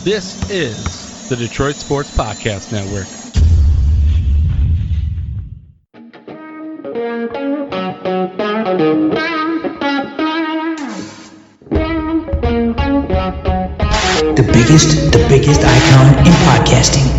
This is the Detroit Sports Podcast Network. The biggest icon in podcasting.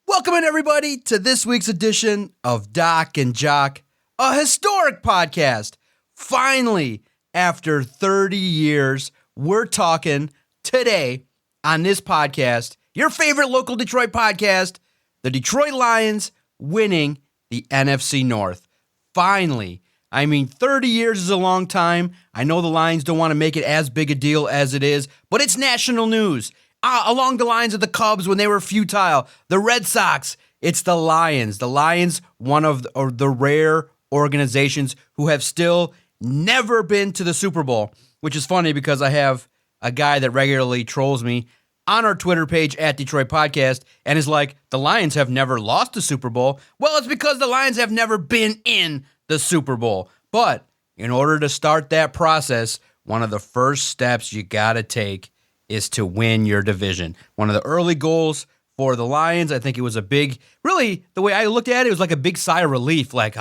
Welcome in, everybody, to this week's edition of Doc and Jock, a historic podcast. Finally, after 30 years, we're talking today on this podcast, your favorite local Detroit podcast, the Detroit Lions winning the NFC North. Finally. I mean, 30 years is a long time. I know the Lions don't want to make it as big a deal as it is, but it's national news. Along the lines of the Cubs when they were futile, the Red Sox, it's the Lions. The Lions, one of the rare organizations who have still never been to the Super Bowl, which is funny because I have a guy that regularly trolls me on our Twitter page at Detroit Podcast and is like, the Lions have never lost the Super Bowl. Well, it's because the Lions have never been in the Super Bowl. But in order to start that process, one of the first steps you got to take is to win your division. One of the early goals for the Lions, I think it was a big, really, the way I looked at it, it was like a big sigh of relief. Like,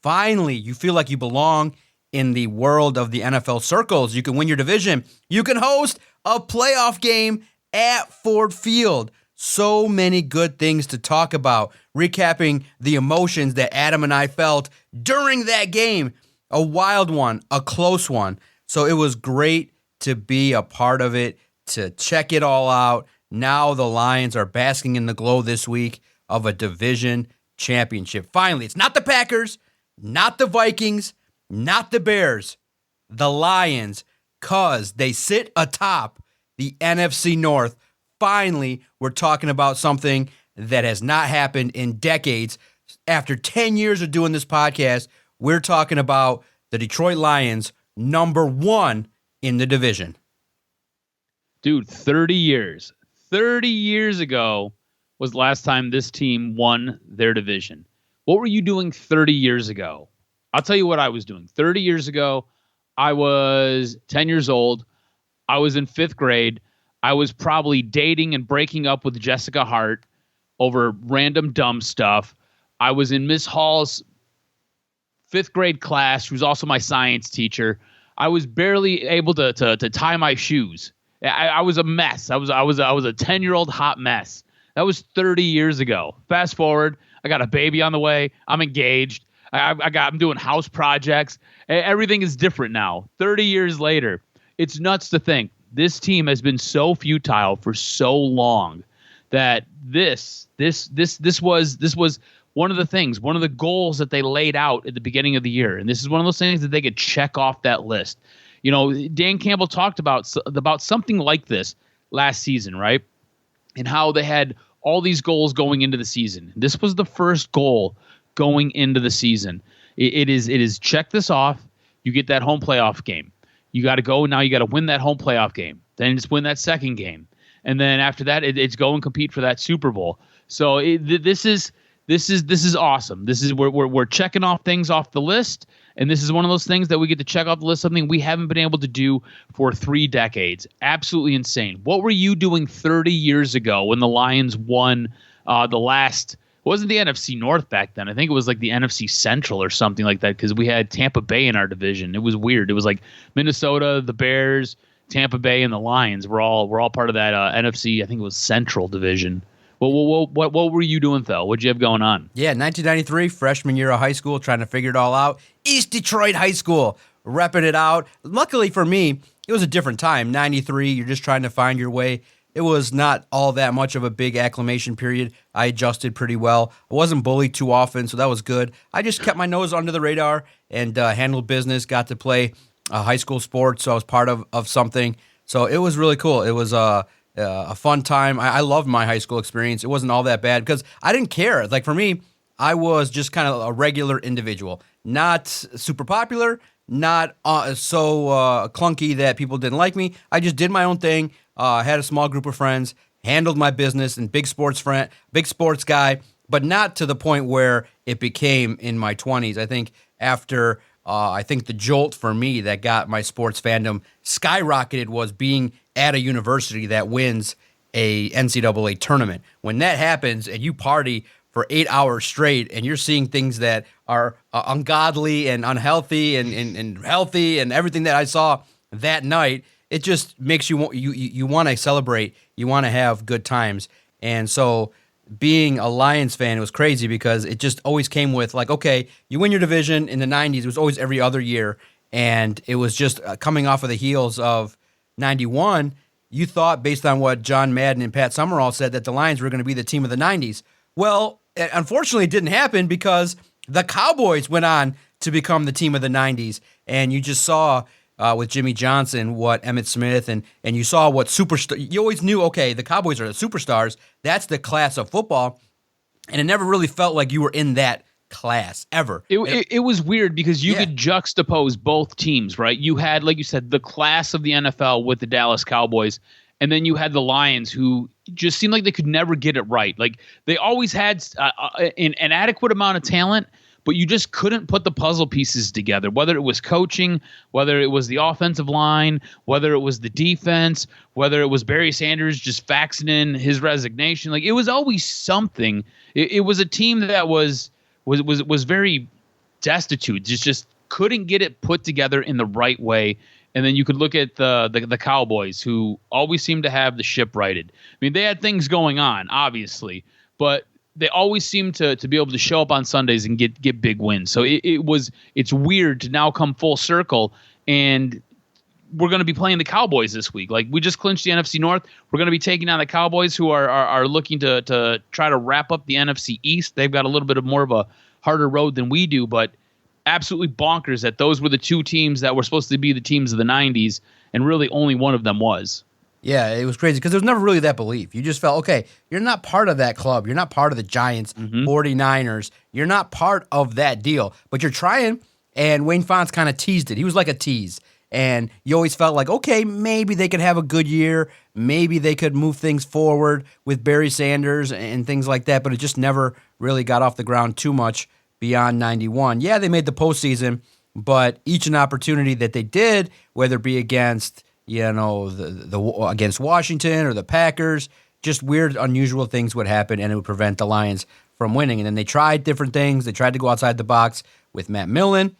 finally, you feel like you belong in the world of the NFL circles. You can win your division. You can host a playoff game at Ford Field. So many good things to talk about. Recapping the emotions that Adam and I felt during that game. A wild one, a close one. So it was great to be a part of it, to check it all out. Now the Lions are basking in the glow this week of a division championship. Finally, it's not the Packers, not the Vikings, not the Bears, the Lions, because they sit atop the NFC North. Finally, we're talking about something that has not happened in decades. After 10 years of doing this podcast, we're talking about the Detroit Lions, number one in the division. Dude, 30 years. 30 years ago was the last time this team won their division. What were you doing 30 years ago? I'll tell you what I was doing. 30 years ago, I was 10 years old. I was in 5th grade. I was probably dating and breaking up with Jessica Hart over random dumb stuff. I was in Miss Hall's 5th grade class. She was also my science teacher. I was barely able to tie my shoes. I was a mess. I was a 10-year-old hot mess. That was 30 years ago. Fast forward, I got a baby on the way. I'm engaged. I'm doing house projects. Everything is different now. 30 years later, it's nuts to think this team has been so futile for so long that this was one of the things, one of the goals that they laid out at the beginning of the year. And this is one of those things that they could check off that list. You know, Dan Campbell talked about something like this last season, right? And how they had all these goals going into the season. This was the first goal going into the season. It is check this off. You get that home playoff game. You got to go now. You got to win that home playoff game. Then it's win that second game. And then after that, it's go and compete for that Super Bowl. So this is awesome. This is we're checking off things off the list, and this is one of those things that we get to check off the list, something we haven't been able to do for 3 decades. Absolutely insane. What were you doing 30 years ago when the Lions won the last? It wasn't the NFC North back then. I think it was like the NFC Central or something like that, because we had Tampa Bay in our division. It was weird. It was like Minnesota, the Bears, Tampa Bay, and the Lions were all part of that NFC. I think it was Central division. What were you doing, though? What'd you have going on? Yeah, 1993, freshman year of high school, trying to figure it all out. East Detroit High School, repping it out. Luckily for me, it was a different time. 93, you're just trying to find your way. It was not all that much of a big acclimation period. I adjusted pretty well. I wasn't bullied too often, so that was good. I just kept my nose under the radar and handled business, got to play high school sports, so I was part of something. So it was really cool. It was a fun time. I loved my high school experience. It wasn't all that bad because I didn't care. Like for me, I was just kind of a regular individual, not super popular, not so clunky that people didn't like me. I just did my own thing, had a small group of friends, handled my business, and big sports guy. but not to the point where it became in my 20s. I think after the jolt for me that got my sports fandom skyrocketed was being at a university that wins a NCAA tournament. When that happens and you party for 8 hours straight and you're seeing things that are ungodly and unhealthy and healthy and everything that I saw that night, it just makes you want to celebrate. You want to have good times. And so being a Lions fan, it was crazy because it just always came with like, okay, you win your division in the 90s. It was always every other year. And it was just coming off of the heels of 91. You thought, based on what John Madden and Pat Summerall said, that the Lions were going to be the team of the 90s. Well, unfortunately, it didn't happen because the Cowboys went on to become the team of the 90s. And you just saw with Jimmy Johnson what Emmitt Smith and you saw what superstar. You always knew, okay, the Cowboys are the superstars. That's the class of football. And it never really felt like you were in that class ever. It was weird because you could juxtapose both teams, right? You had, like you said, the class of the NFL with the Dallas Cowboys, and then you had the Lions, who just seemed like they could never get it right. Like they always had an adequate amount of talent, but you just couldn't put the puzzle pieces together, whether it was coaching, whether it was the offensive line, whether it was the defense, whether it was Barry Sanders just faxing in his resignation. Like it was always something. It was a team that was very destitute, just couldn't get it put together in the right way. And then you could look at the Cowboys, who always seemed to have the ship righted. I mean, they had things going on, obviously, but they always seem to be able to show up on Sundays and get big wins. So it's weird to now come full circle, and we're going to be playing the Cowboys this week. Like we just clinched the NFC North. We're going to be taking on the Cowboys, who are looking to try to wrap up the NFC East. They've got a little bit more of a harder road than we do, but absolutely bonkers that those were the two teams that were supposed to be the teams of the 90s, and really only one of them was. Yeah, it was crazy because there was never really that belief. You just felt, okay, you're not part of that club. You're not part of the Giants, 49ers. You're not part of that deal, but you're trying, and Wayne Fontes kind of teased it. He was like a tease, and you always felt like, okay, maybe they could have a good year. Maybe they could move things forward with Barry Sanders and things like that, but it just never really got off the ground too much beyond 91. Yeah, they made the postseason, but each an opportunity that they did, whether it be against against Washington or the Packers, just weird, unusual things would happen, and it would prevent the Lions from winning. And then they tried different things. They tried to go outside the box with Matt Millen,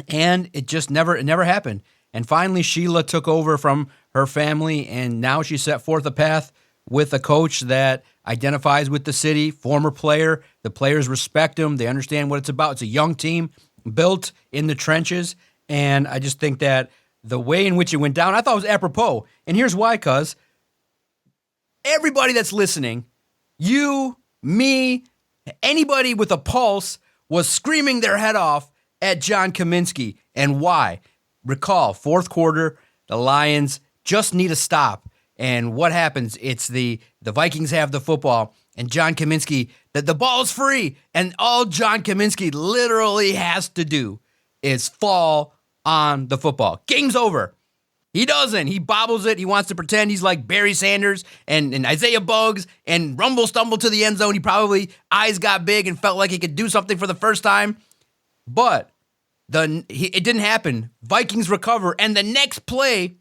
and it just never happened. And finally, Sheila took over from her family, and now she set forth a path with a coach that identifies with the city, former player. The players respect him. They understand what it's about. It's a young team built in the trenches, and I just think that the way in which it went down, I thought it was apropos. And here's why, cuz everybody that's listening, you, me, anybody with a pulse was screaming their head off at John Kaminsky. And why? Recall, fourth quarter, the Lions just need a stop. And what happens? It's the Vikings have the football, and John Kaminsky, the ball's free. And all John Kaminsky literally has to do is fall on the football. Game's over. He doesn't. He bobbles it. He wants to pretend he's like Barry Sanders and Isaiah Buggs and stumble to the end zone. He probably eyes got big and felt like he could do something for the first time. But it didn't happen. Vikings recover. And the next play,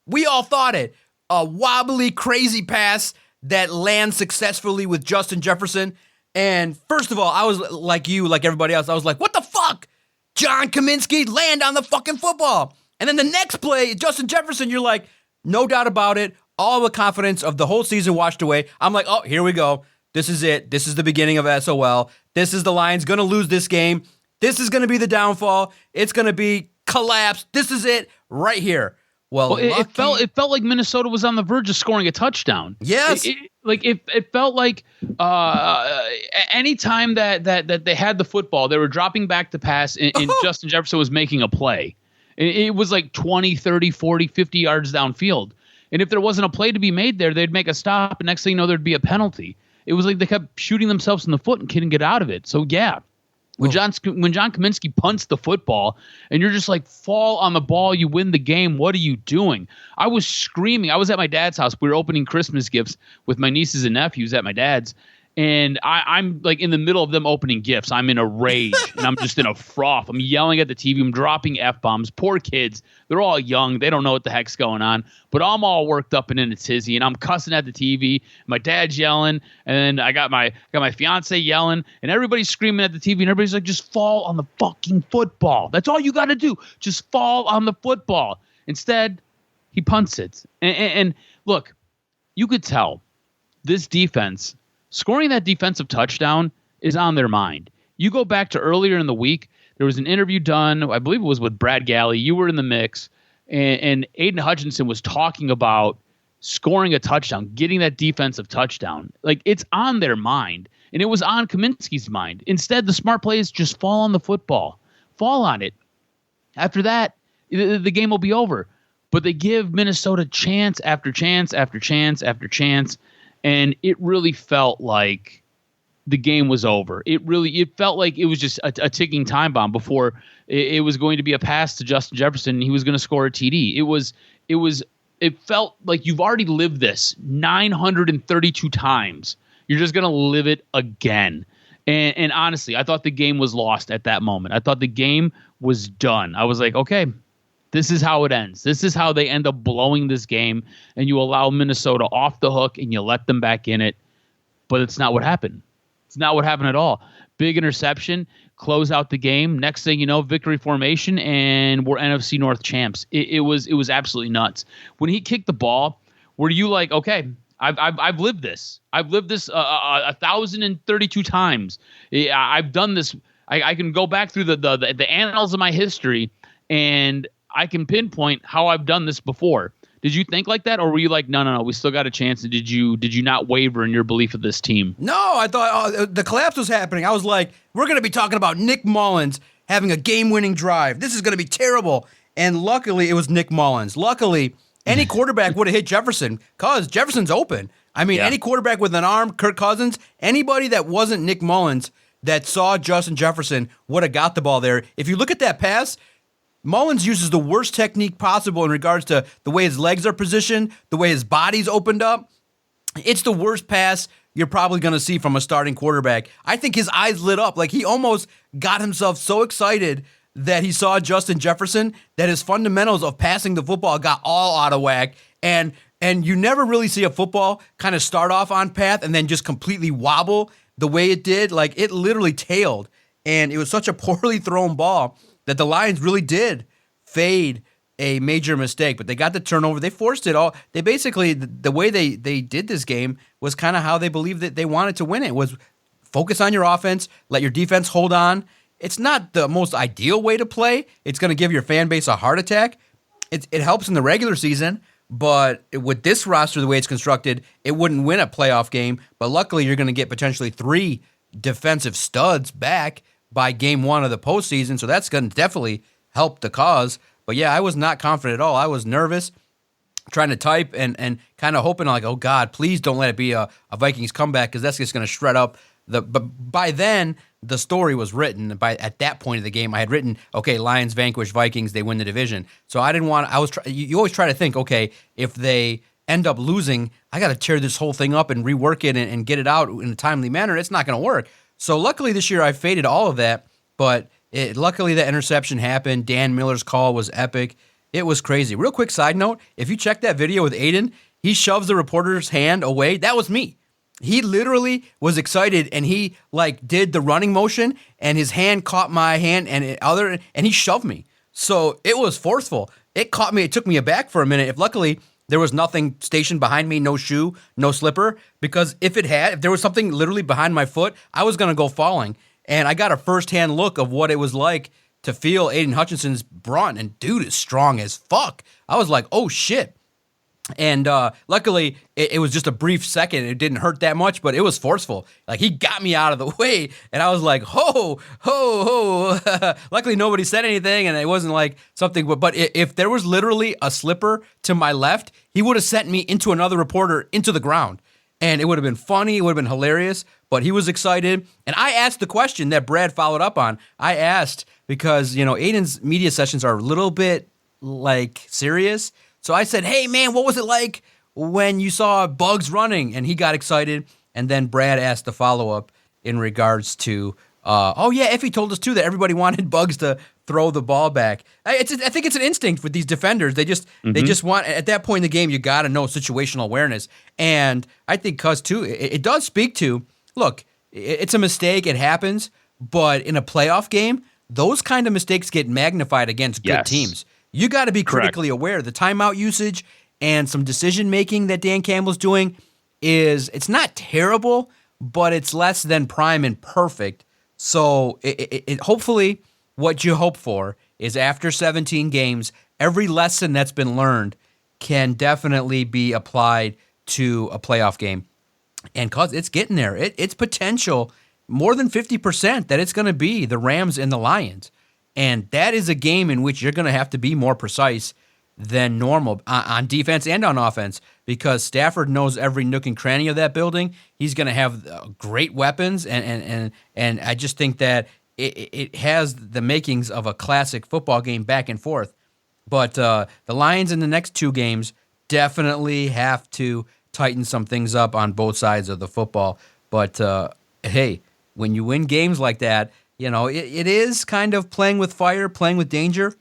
we all thought it. A wobbly, crazy pass that lands successfully with Justin Jefferson. And first of all, I was like you, like everybody else. I was like, what the fuck? John Kaminsky, land on the fucking football. And then the next play, Justin Jefferson, you're like, no doubt about it. All the confidence of the whole season washed away. I'm like, oh, here we go. This is it. This is the beginning of SOL. This is the Lions going to lose this game. This is going to be the downfall. It's going to be collapse. This is it right here. Well, it felt like Minnesota was on the verge of scoring a touchdown. Yes. It felt like any time that they had the football, they were dropping back to pass, and Justin Jefferson was making a play. It was like 20, 30, 40, 50 yards downfield. And if there wasn't a play to be made there, they'd make a stop, and next thing you know, there'd be a penalty. It was like they kept shooting themselves in the foot and couldn't get out of it. So, yeah. When John Kaminsky punts the football and you're just like, fall on the ball, you win the game, what are you doing? I was screaming. I was at my dad's house. We were opening Christmas gifts with my nieces and nephews at my dad's, And I'm like in the middle of them opening gifts. I'm in a rage and I'm just in a froth. I'm yelling at the TV. I'm dropping F-bombs. Poor kids. They're all young. They don't know what the heck's going on. But I'm all worked up and in a tizzy and I'm cussing at the TV. My dad's yelling. And then I got my fiance yelling and everybody's screaming at the TV and everybody's like, just fall on the fucking football. That's all you got to do. Just fall on the football. Instead, he punts it. And look, you could tell this defense, scoring that defensive touchdown is on their mind. You go back to earlier in the week, there was an interview done, I believe it was with Brad Galley. You were in the mix, and Aiden Hutchinson was talking about scoring a touchdown, getting that defensive touchdown. Like, it's on their mind, and it was on Kaminsky's mind. Instead, the smart play is just fall on the football. Fall on it. After that, the game will be over. But they give Minnesota chance after chance after chance after chance. And it really felt like the game was over. It felt like it was just a ticking time bomb before it was going to be a pass to Justin Jefferson. And he was going to score a TD. It felt like you've already lived this 932 times. You're just going to live it again. And honestly, I thought the game was lost at that moment. I thought the game was done. I was like, okay, this is how it ends. This is how they end up blowing this game, and you allow Minnesota off the hook, and you let them back in it. But it's not what happened. It's not what happened at all. Big interception, close out the game. Next thing you know, victory formation, and we're NFC North champs. It was absolutely nuts. When he kicked the ball, were you like, okay, I've lived this. I've lived this 1,032 times. I've done this. I can go back through the annals of my history, and I can pinpoint how I've done this before. Did you think like that, or were you like, no, we still got a chance? And did you not waver in your belief of this team? No, I thought the collapse was happening. I was like, we're going to be talking about Nick Mullins having a game-winning drive. This is going to be terrible. And luckily, it was Nick Mullins. Luckily, any quarterback would have hit Jefferson because Jefferson's open. I mean, any quarterback with an arm, Kirk Cousins, anybody that wasn't Nick Mullins that saw Justin Jefferson would have got the ball there. If you look at that pass, Mullins uses the worst technique possible in regards to the way his legs are positioned, the way his body's opened up. It's the worst pass you're probably going to see from a starting quarterback. I think his eyes lit up. Like, he almost got himself so excited that he saw Justin Jefferson that his fundamentals of passing the football got all out of whack. And you never really see a football kind of start off on path and then just completely wobble the way it did. Like, it literally tailed. And it was such a poorly thrown ball that the Lions really did fade a major mistake, but they got the turnover. They forced it all. They basically, the way they did this game was kind of how they believed that they wanted to win it, was focus on your offense, let your defense hold on. It's not the most ideal way to play. It's going to give your fan base a heart attack. It helps in the regular season, but with this roster, the way it's constructed, it wouldn't win a playoff game, but luckily you're going to get potentially 3 defensive studs back by game 1 of the postseason, so that's going to definitely help the cause. But yeah, I was not confident at all. I was nervous, trying to type and kind of hoping like, oh God, please don't let it be a Vikings comeback because that's just going to shred up the. But by then, the story was written. At that point of the game, I had written, okay, Lions vanquish Vikings, they win the division. So I didn't want. You always try to think, okay, if they end up losing, I got to tear this whole thing up and rework it and get it out in a timely manner. It's not going to work. So luckily this year I faded all of that, but luckily that interception happened. Dan Miller's call was epic. It was crazy. Real quick side note, if you check that video with Aiden, he shoves the reporter's hand away. That was me. He literally was excited and he did the running motion and his hand caught my hand and he shoved me. So it was forceful. It caught me. It took me aback for a minute. If luckily there was nothing stationed behind me, no shoe, no slipper, because if there was something literally behind my foot, I was going to go falling. And I got a firsthand look of what it was like to feel Aiden Hutchinson's brunt, and dude is strong as fuck. I was like, oh shit. And luckily, it was just a brief second. It didn't hurt that much, but it was forceful. Like, he got me out of the way, and I was like, ho, ho, ho. Luckily, nobody said anything, and it wasn't like something. But if there was literally a slipper to my left, he would have sent me into another reporter into the ground. And it would have been funny. It would have been hilarious. But he was excited. And I asked the question that Brad followed up on. I asked because, Aiden's media sessions are a little bit, serious. So I said, hey, man, what was it like when you saw Bugs running? And he got excited. And then Brad asked the follow-up in regards to, Effie told us too that everybody wanted Bugs to throw the ball back. I think it's an instinct with these defenders. They just want, at that point in the game, you got to know situational awareness. And I think Cuz too, it does speak to, look, it's a mistake, it happens, but in a playoff game, those kind of mistakes get magnified against good teams. You got to be critically aware. The timeout usage and some decision making that Dan Campbell's doing it's not terrible, but it's less than prime and perfect. So it hopefully what you hope for is after 17 games, every lesson that's been learned can definitely be applied to a playoff game. And cause it's getting there. It's potential more than 50% that it's going to be the Rams and the Lions. And that is a game in which you're going to have to be more precise than normal on defense and on offense, because Stafford knows every nook and cranny of that building. He's going to have great weapons, and I just think that it has the makings of a classic football game back and forth. But the Lions in the next two games definitely have to tighten some things up on both sides of the football. But hey, when you win games like that, it is kind of playing with fire, playing with danger,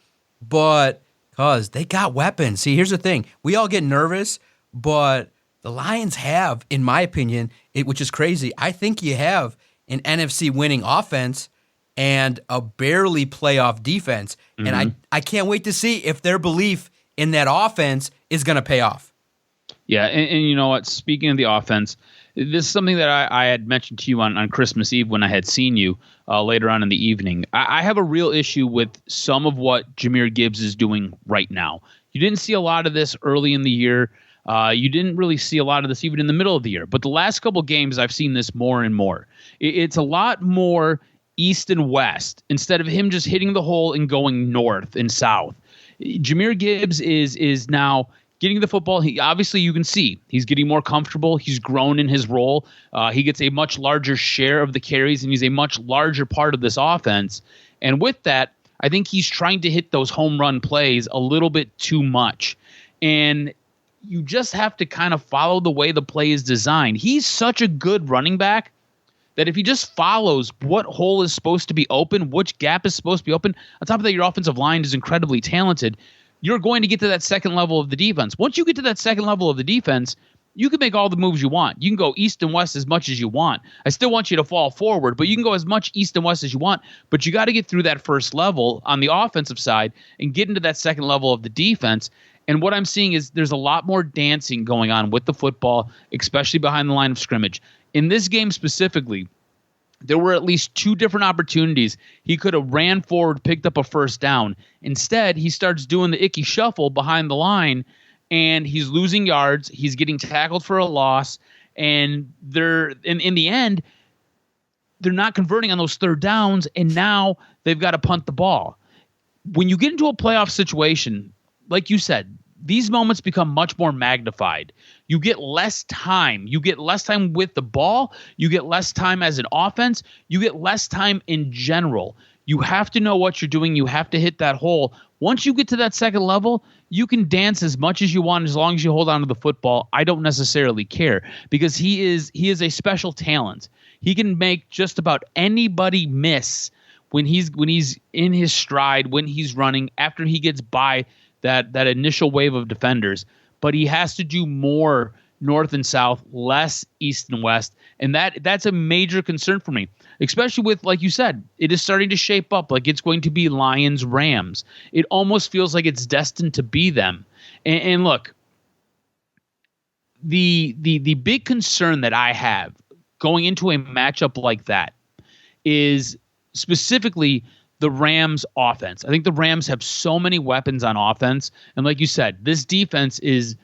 but because they got weapons. See, here's the thing. We all get nervous, but the Lions have, in my opinion, which is crazy, I think you have an NFC winning offense and a barely playoff defense. Mm-hmm. And I can't wait to see if their belief in that offense is going to pay off. Yeah, and you know what? Speaking of the offense, this is something that I had mentioned to you on Christmas Eve when I had seen you later on in the evening. I have a real issue with some of what Jahmyr Gibbs is doing right now. You didn't see a lot of this early in the year. You didn't really see a lot of this even in the middle of the year. But the last couple games, I've seen this more and more. It's a lot more east and west instead of him just hitting the hole and going north and south. Jahmyr Gibbs is now getting the football. He obviously, you can see he's getting more comfortable. He's grown in his role. He gets a much larger share of the carries, and he's a much larger part of this offense. And with that, I think he's trying to hit those home run plays a little bit too much. And you just have to kind of follow the way the play is designed. He's such a good running back that if he just follows what hole is supposed to be open, which gap is supposed to be open, on top of that, your offensive line is incredibly talented. You're going to get to that second level of the defense. Once you get to that second level of the defense, you can make all the moves you want. You can go east and west as much as you want. I still want you to fall forward, but you can go as much east and west as you want. But you got to get through that first level on the offensive side and get into that second level of the defense. And what I'm seeing is there's a lot more dancing going on with the football, especially behind the line of scrimmage. In this game specifically, there were at least two different opportunities. He could have ran forward, picked up a first down. Instead, he starts doing the icky shuffle behind the line, and he's losing yards. He's getting tackled for a loss, and they're in the end, they're not converting on those third downs, and now they've got to punt the ball. When you get into a playoff situation, like you said, these moments become much more magnified. You get less time. You get less time with the ball. You get less time as an offense. You get less time in general. You have to know what you're doing. You have to hit that hole. Once you get to that second level, you can dance as much as you want as long as you hold on to the football. I don't necessarily care because he is a special talent. He can make just about anybody miss when he's in his stride, when he's running, after he gets by that initial wave of defenders. But he has to do more north and south, less east and west. And that's a major concern for me, especially with, like you said, it is starting to shape up like it's going to be Lions, Rams. It almost feels like it's destined to be them. And look, the big concern that I have going into a matchup like that is specifically the Rams offense. I think the Rams have so many weapons on offense. And like you said, this defense is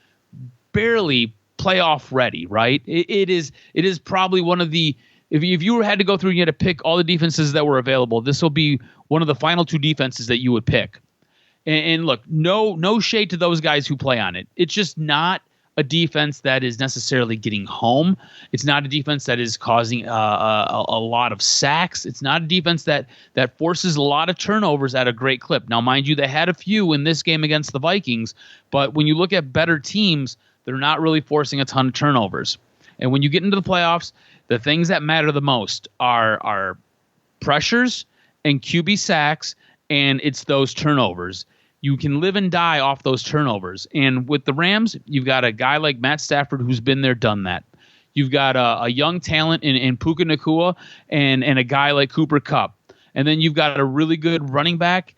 barely playoff ready, right? It is probably one of the, if you had to go through and you had to pick all the defenses that were available, this will be one of the final two defenses that you would pick. And look, no shade to those guys who play on it. It's just not a defense that is necessarily getting home. It's not a defense that is causing a lot of sacks. It's not a defense that forces a lot of turnovers at a great clip. Now, mind you, they had a few in this game against the Vikings, but when you look at better teams, they're not really forcing a ton of turnovers. And when you get into the playoffs, the things that matter the most are pressures and QB sacks, and it's those turnovers. You can live and die off those turnovers. And with the Rams, you've got a guy like Matt Stafford who's been there, done that. You've got a young talent in Puka Nacua and a guy like Cooper Kupp. And then you've got a really good running back,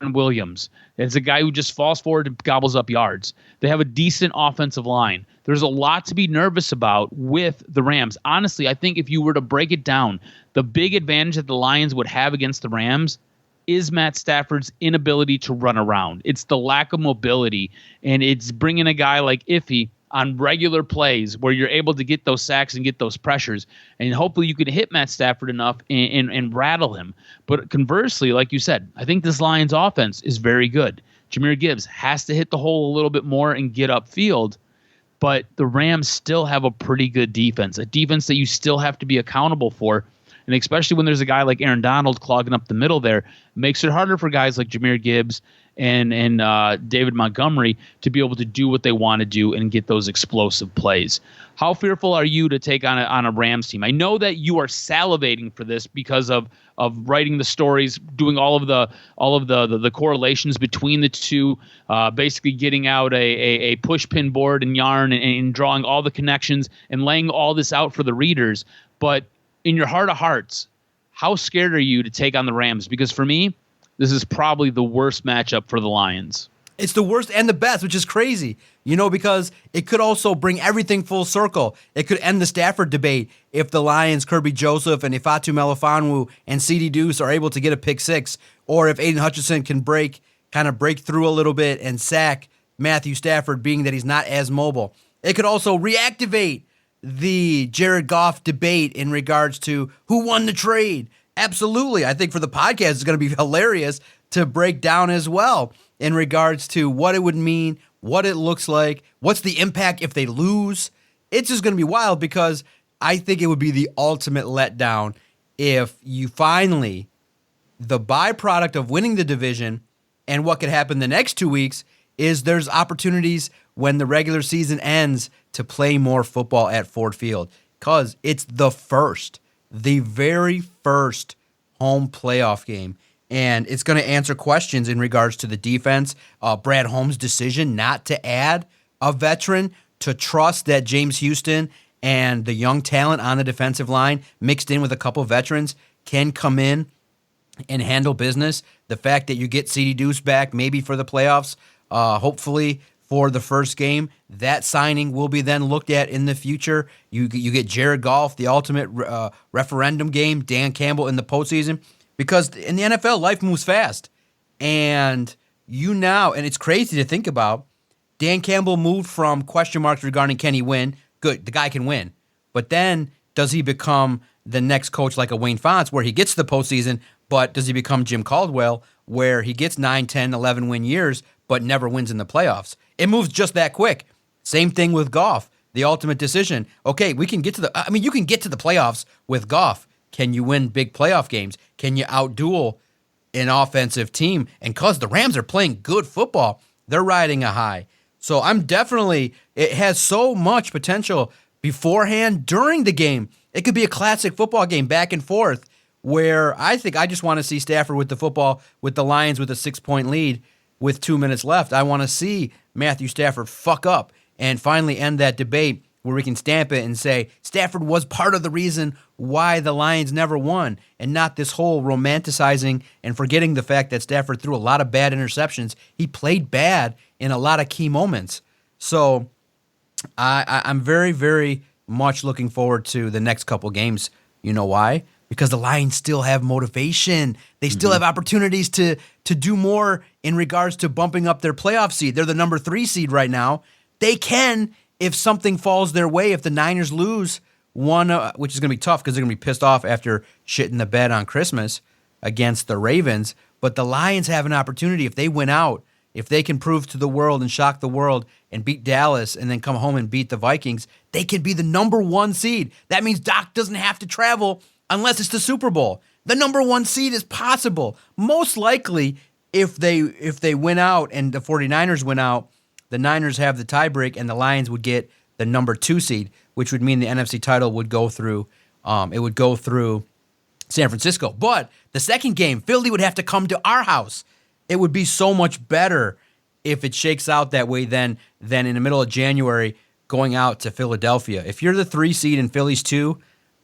Williams. It's a guy who just falls forward and gobbles up yards. They have a decent offensive line. There's a lot to be nervous about with the Rams. Honestly, I think if you were to break it down, the big advantage that the Lions would have against the Rams is Matt Stafford's inability to run around. It's the lack of mobility, and it's bringing a guy like Iffy on regular plays where you're able to get those sacks and get those pressures, and hopefully you can hit Matt Stafford enough and rattle him. But conversely, like you said, I think this Lions offense is very good. Jahmyr Gibbs has to hit the hole a little bit more and get upfield, but the Rams still have a pretty good defense, a defense that you still have to be accountable for. And especially when there's a guy like Aaron Donald clogging up the middle there, it makes it harder for guys like Jahmyr Gibbs and David Montgomery to be able to do what they want to do and get those explosive plays. How fearful are you to take on a Rams team? I know that you are salivating for this because of writing the stories, doing all of the correlations between the two, basically getting out a push pin board and yarn and drawing all the connections and laying all this out for the readers. But in your heart of hearts, how scared are you to take on the Rams? Because for me, this is probably the worst matchup for the Lions. It's the worst and the best, which is crazy, because it could also bring everything full circle. It could end the Stafford debate if the Lions, Kirby Joseph and Ifeatu Melifonwu and CD Deuce are able to get a pick six, or if Aiden Hutchinson can break through a little bit and sack Matthew Stafford, being that he's not as mobile. It could also reactivate the Jared Goff debate in regards to who won the trade. Absolutely. I think for the podcast, it's going to be hilarious to break down as well in regards to what it would mean, what it looks like, what's the impact if they lose. It's just going to be wild because I think it would be the ultimate letdown if you finally, the byproduct of winning the division and what could happen the next 2 weeks is there's opportunities when the regular season ends to play more football at Ford Field, because it's the very first home playoff game, and it's going to answer questions in regards to the defense, Brad Holmes' decision not to add a veteran, to trust that James Houston and the young talent on the defensive line mixed in with a couple veterans can come in and handle business. The fact that you get CD Deuce back maybe for the playoffs, hopefully for the first game, that signing will be then looked at in the future. You get Jared Goff, the ultimate referendum game, Dan Campbell in the postseason, because in the NFL, life moves fast. And and it's crazy to think about, Dan Campbell moved from question marks regarding can he win. Good, the guy can win. But then does he become the next coach like a Wayne Fontes where he gets to the postseason, but does he become Jim Caldwell where he gets 9, 10, 11 win years but never wins in the playoffs? It moves just that quick. Same thing with Goff, the ultimate decision. Okay, you can get to the playoffs with Goff. Can you win big playoff games? Can you outduel an offensive team? And because the Rams are playing good football, they're riding a high. So it has so much potential beforehand, during the game. It could be a classic football game back and forth where I think I just want to see Stafford with the football, with the Lions with a 6-point lead with 2 minutes left. I want to see Matthew Stafford fuck up and finally end that debate where we can stamp it and say Stafford was part of the reason why the Lions never won, and not this whole romanticizing and forgetting the fact that Stafford threw a lot of bad interceptions. He played bad in a lot of key moments. So I'm very, very much looking forward to the next couple games. You know why? Because the Lions still have motivation. They still have opportunities to do more in regards to bumping up their playoff seed. They're the number 3 seed right now. They can, if something falls their way, if the Niners lose one, which is going to be tough because they're going to be pissed off after shitting the bed on Christmas against the Ravens. But the Lions have an opportunity if they win out, if they can prove to the world and shock the world and beat Dallas and then come home and beat the Vikings, they could be the number 1 seed. That means Doc doesn't have to travel unless it's the Super Bowl. The number 1 seed is possible. Most likely, if they win out and the 49ers win out, the Niners have the tiebreak and the Lions would get the number 2 seed, which would mean the NFC title would go through. It would go through San Francisco. But the second game, Philly would have to come to our house. It would be so much better if it shakes out that way than in the middle of January going out to Philadelphia. If you're the 3 seed and Philly's 2,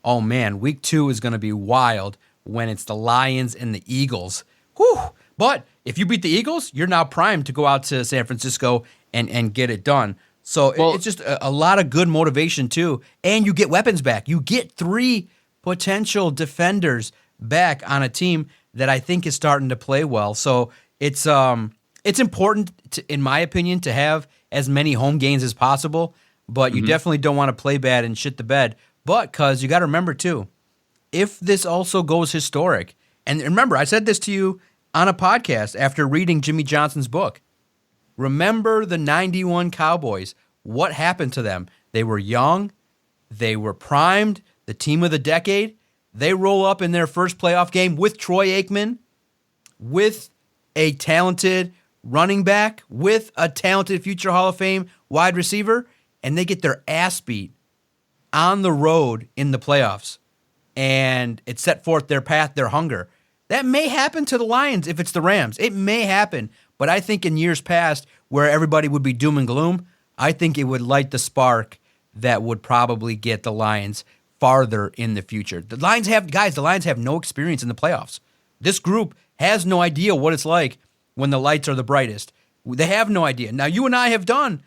oh man, week 2 is going to be wild when it's the Lions and the Eagles. Whew. But if you beat the Eagles, you're now primed to go out to San Francisco and get it done. So it's just a lot of good motivation too. And you get weapons back. You get 3 potential defenders back on a team that I think is starting to play well. So it's important, in my opinion, to have as many home games as possible, but you definitely don't want to play bad and shit the bed. But because you got to remember too, if this also goes historic, and remember, I said this to you on a podcast after reading Jimmy Johnson's book. Remember the 91 Cowboys. What happened to them? They were young. They were primed. The team of the decade. They roll up in their first playoff game with Troy Aikman, with a talented running back, with a talented future Hall of Fame wide receiver, and they get their ass beat on the road in the playoffs. And it set forth their path, their hunger. That may happen to the Lions if it's the Rams. It may happen. But I think in years past, where everybody would be doom and gloom, I think it would light the spark that would probably get the Lions farther in the future. The Lions have no experience in the playoffs. This group has no idea what it's like when the lights are the brightest. They have no idea. Now, you and I have done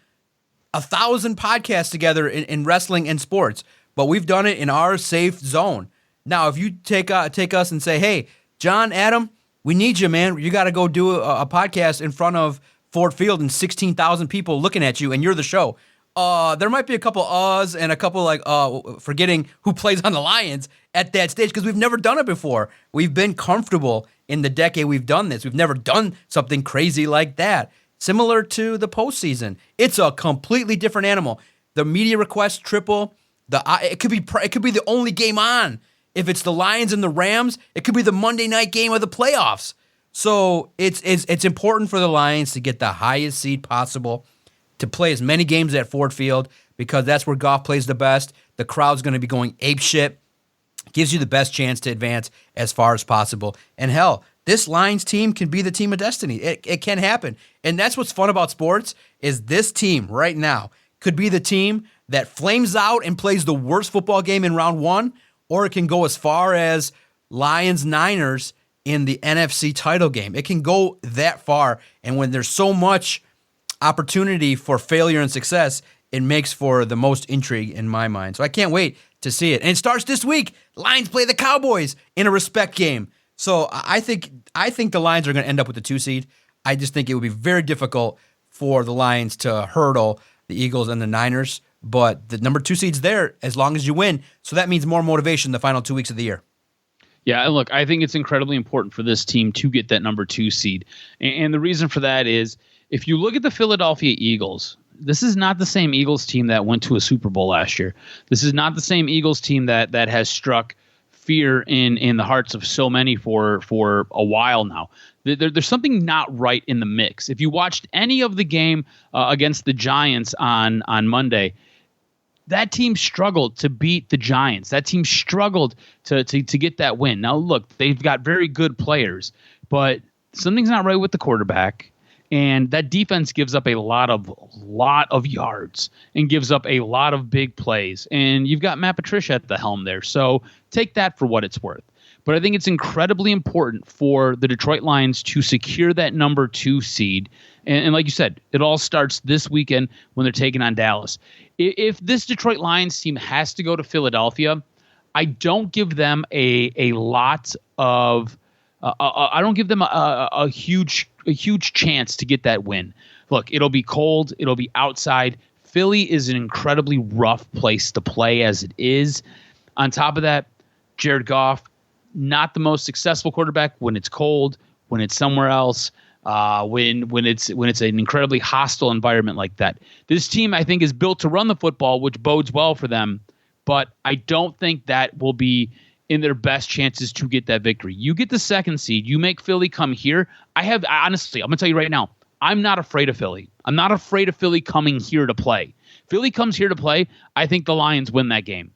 1,000 podcasts together in wrestling and sports, but we've done it in our safe zone. Now, if you take us and say, hey, John, Adam, we need you, man. You got to go do a podcast in front of Ford Field and 16,000 people looking at you, and you're the show. There might be a couple uhs and a couple forgetting who plays on the Lions at that stage because we've never done it before. We've been comfortable in the decade we've done this. We've never done something crazy like that. Similar to the postseason, it's a completely different animal. The media requests triple. It could be the only game on. If it's the Lions and the Rams, it could be the Monday night game of the playoffs. So it's important for the Lions to get the highest seed possible, to play as many games at Ford Field because that's where Goff plays the best. The crowd's going to be going apeshit. Gives you the best chance to advance as far as possible. And hell, this Lions team can be the team of destiny. It can happen. And that's what's fun about sports is this team right now could be the team that flames out and plays the worst football game in round 1, or it can go as far as Lions-Niners in the NFC title game. It can go that far. And when there's so much opportunity for failure and success, it makes for the most intrigue in my mind. So I can't wait to see it. And it starts this week. Lions play the Cowboys in a respect game. So I think the Lions are going to end up with the 2 seed. I just think it would be very difficult for the Lions to hurdle the Eagles and the Niners. But the number 2 seed's there as long as you win. So that means more motivation the final 2 weeks of the year. Yeah, and look, I think it's incredibly important for this team to get that number 2 seed. And the reason for that is if you look at the Philadelphia Eagles, this is not the same Eagles team that went to a Super Bowl last year. This is not the same Eagles team that has struck fear in the hearts of so many for a while now. There's something not right in the mix. If you watched any of the game against the Giants on Monday, that team struggled to beat the Giants. That team struggled to get that win. Now, look, they've got very good players, but something's not right with the quarterback. And that defense gives up a lot of yards and gives up a lot of big plays. And you've got Matt Patricia at the helm there. So take that for what it's worth. But I think it's incredibly important for the Detroit Lions to secure that number 2 seed. And like you said, it all starts this weekend when they're taking on Dallas. If this Detroit Lions team has to go to Philadelphia, I don't give them a lot of I don't give them a huge chance to get that win. Look, it'll be cold. It'll be outside. Philly is an incredibly rough place to play as it is. On top of that, Jared Goff, not the most successful quarterback when it's cold, when it's somewhere else, when it's an incredibly hostile environment like that. This team, I think, is built to run the football, which bodes well for them. But I don't think that will be in their best chances to get that victory. You get the 2nd seed. You make Philly come here. Honestly, I'm going to tell you right now, I'm not afraid of Philly. I'm not afraid of Philly coming here to play. Philly comes here to play, I think the Lions win that game.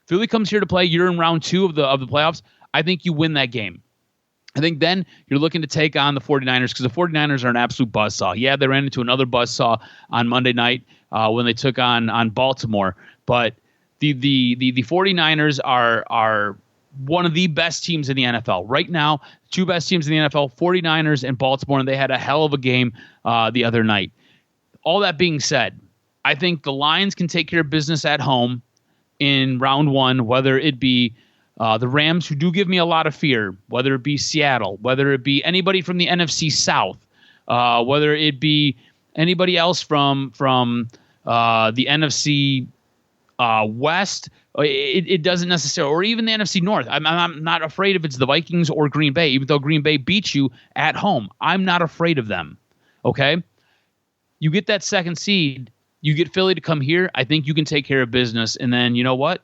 Philly comes here to play, you're in round 2 of the playoffs, I think you win that game. I think then you're looking to take on the 49ers because the 49ers are an absolute buzzsaw. Yeah, they ran into another buzzsaw on Monday night when they took on Baltimore. But the 49ers are one of the best teams in the NFL. Right now, 2 best teams in the NFL, 49ers and Baltimore, and they had a hell of a game the other night. All that being said, I think the Lions can take care of business at home in round 1, whether it be the Rams, who do give me a lot of fear, whether it be Seattle, whether it be anybody from the NFC South, whether it be anybody else from the NFC West. It doesn't necessarily, or even the NFC North. I'm not afraid if it's the Vikings or Green Bay, even though Green Bay beats you at home. I'm not afraid of them. Okay? You get that second seed, you get Philly to come here, I think you can take care of business. And then, you know what?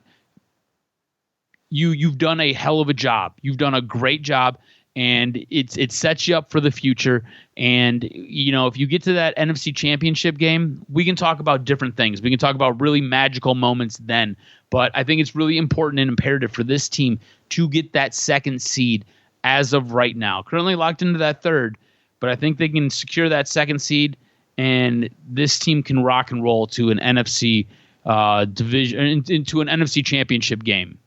You've done a hell of a job. You've done a great job, and it sets you up for the future. And, you know, if you get to that NFC Championship game, we can talk about different things. We can talk about really magical moments then. But I think it's really important and imperative for this team to get that second seed as of right now. Currently locked into that third, but I think they can secure that second seed, and this team can rock and roll to an NFC division, into an NFC Championship game.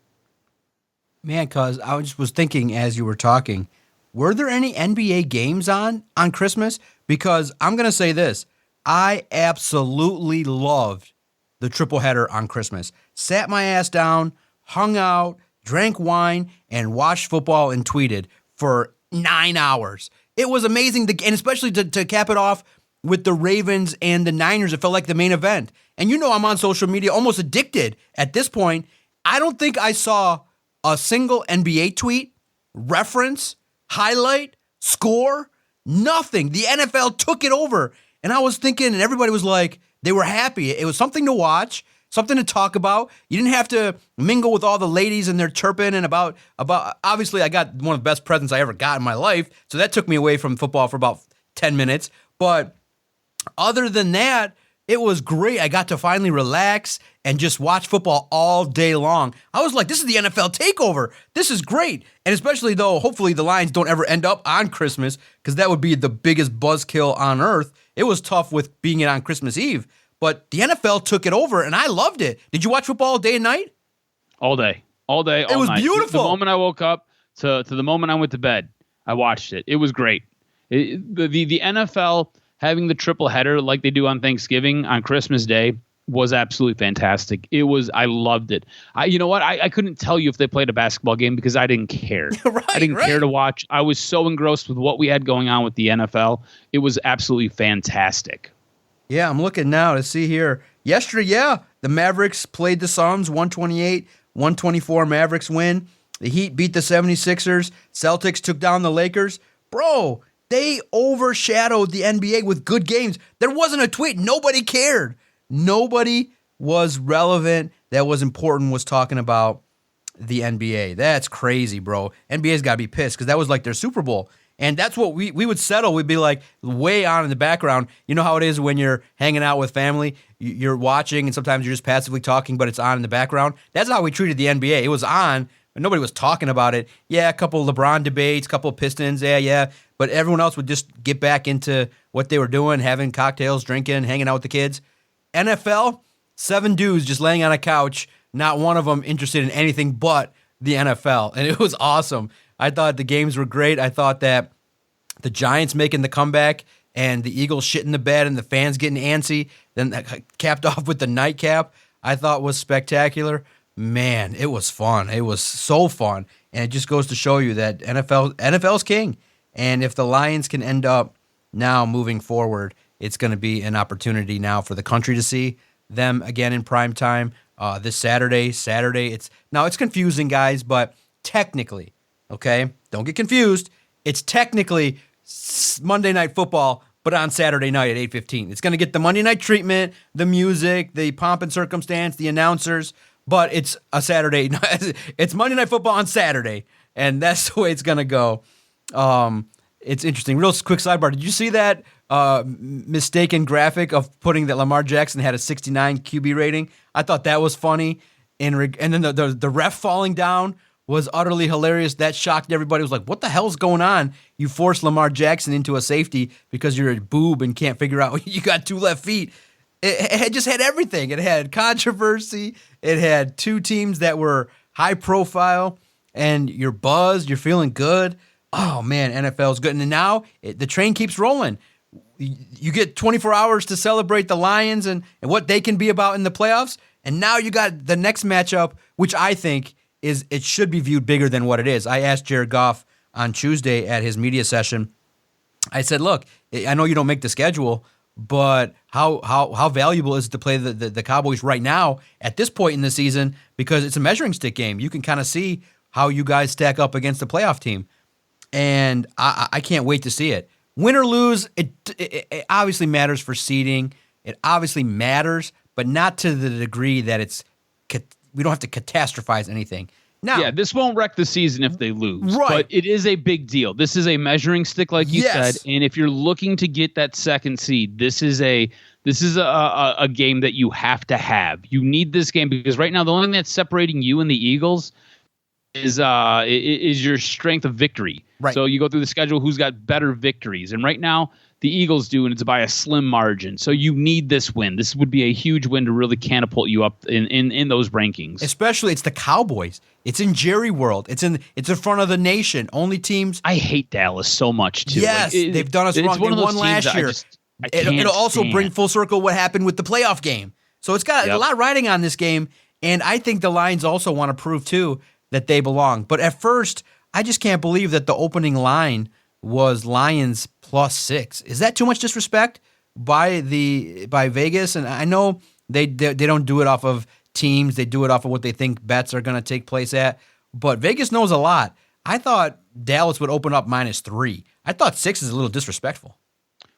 Man, cuz I just was thinking as you were talking, were there any NBA games on Christmas? Because I'm going to say this, I absolutely loved the triple header on Christmas. Sat my ass down, hung out, drank wine, and watched football and tweeted for 9 hours. It was amazing, and especially to cap it off with the Ravens and the Niners. It felt like the main event. And you know I'm on social media, almost addicted at this point. I don't think I saw a single NBA tweet, reference, highlight, score, nothing. The NFL took it over. And I was thinking, and everybody was like, they were happy. It was something to watch, something to talk about. You didn't have to mingle with all the ladies and they're chirping and about obviously I got one of the best presents I ever got in my life. So that took me away from football for about 10 minutes. But other than that, it was great. I got to finally relax and just watch football all day long. I was like, this is the NFL takeover. This is great. And especially though, hopefully the Lions don't ever end up on Christmas, because that would be the biggest buzzkill on earth. It was tough with being it on Christmas Eve, but the NFL took it over and I loved it. Did you watch football day and night? All day, all night. It was beautiful. The moment I woke up to the moment I went to bed, I watched it. It was great. The NFL having the triple header like they do on Thanksgiving on Christmas Day was absolutely fantastic. I loved it. You know what? I couldn't tell you if they played a basketball game because I didn't care. I didn't care to watch. I was so engrossed with what we had going on with the NFL. It was absolutely fantastic. Yeah, I'm looking now to see here. Yesterday, the Mavericks played the Suns, 128-124 Mavericks win. The Heat beat the 76ers. Celtics took down the Lakers. Bro, they overshadowed the NBA with good games. There wasn't a tweet. Nobody cared. Nobody was relevant that was important was talking about the NBA. That's crazy, bro. NBA's got to be pissed because that was like their Super Bowl. And that's what we would settle. We'd be like way on in the background. You know how it is when you're hanging out with family. You're watching and sometimes you're just passively talking, but it's on in the background. That's how we treated the NBA. It was on, but nobody was talking about it. Yeah, a couple of LeBron debates, a couple of Pistons. Yeah. But everyone else would just get back into what they were doing, having cocktails, drinking, hanging out with the kids. NFL, 7 dudes just laying on a couch, not one of them interested in anything but the NFL. And it was awesome. I thought the games were great. I thought that the Giants making the comeback and the Eagles shitting the bed and the fans getting antsy, then capped off with the nightcap, I thought was spectacular. Man, it was fun. It was so fun. And it just goes to show you that NFL's king. And if the Lions can end up now moving forward, it's going to be an opportunity now for the country to see them again in prime time this Saturday. It's confusing, guys, but technically, okay, don't get confused. It's technically Monday Night Football, but on Saturday night at 8:15. It's going to get the Monday night treatment, the music, the pomp and circumstance, the announcers, but it's a Saturday. It's Monday Night Football on Saturday, and that's the way it's going to go. It's interesting. Real quick sidebar. Did you see that mistaken graphic of putting that Lamar Jackson had a 69 QB rating. I thought that was funny. And then the ref falling down was utterly hilarious. That shocked everybody. It was like, what the hell's going on? You forced Lamar Jackson into a safety because you're a boob and can't figure out you got 2 left feet. It just had everything. It had controversy. It had 2 teams that were high profile, and you're buzzed. You're feeling good. Oh, man, NFL's good. And now the train keeps rolling. You get 24 hours to celebrate the Lions and what they can be about in the playoffs. And now you got the next matchup, which I think it should be viewed bigger than what it is. I asked Jared Goff on Tuesday at his media session. I said, look, I know you don't make the schedule, but how valuable is it to play the Cowboys right now at this point in the season? Because it's a measuring stick game. You can kind of see how you guys stack up against the playoff team. And I can't wait to see it. Win or lose, it obviously matters for seeding. It obviously matters, but not to the degree that we don't have to catastrophize anything. Now, yeah, this won't wreck the season if they lose, right? But it is a big deal. This is a measuring stick, like you said, and if you're looking to get that second seed, this is a game that you have to have. You need this game because right now the only thing that's separating you and the Eagles is your strength of victory. Right. So you go through the schedule, who's got better victories, and right now the Eagles do, and it's by a slim margin. So you need this win. This would be a huge win to really catapult you up in those rankings. Especially, it's the Cowboys. It's in Jerry World. It's in front of the nation. Only teams. I hate Dallas so much too. Yes, they've done us wrong. They won last year. It'll also bring full circle what happened with the playoff game. So it's got a lot riding on this game, and I think the Lions also want to prove too that they belong. But at first, I just can't believe that the opening line was Lions +6. Is that too much disrespect by Vegas? And I know they don't do it off of teams. They do it off of what they think bets are going to take place at. But Vegas knows a lot. I thought Dallas would open up -3. I thought 6 is a little disrespectful.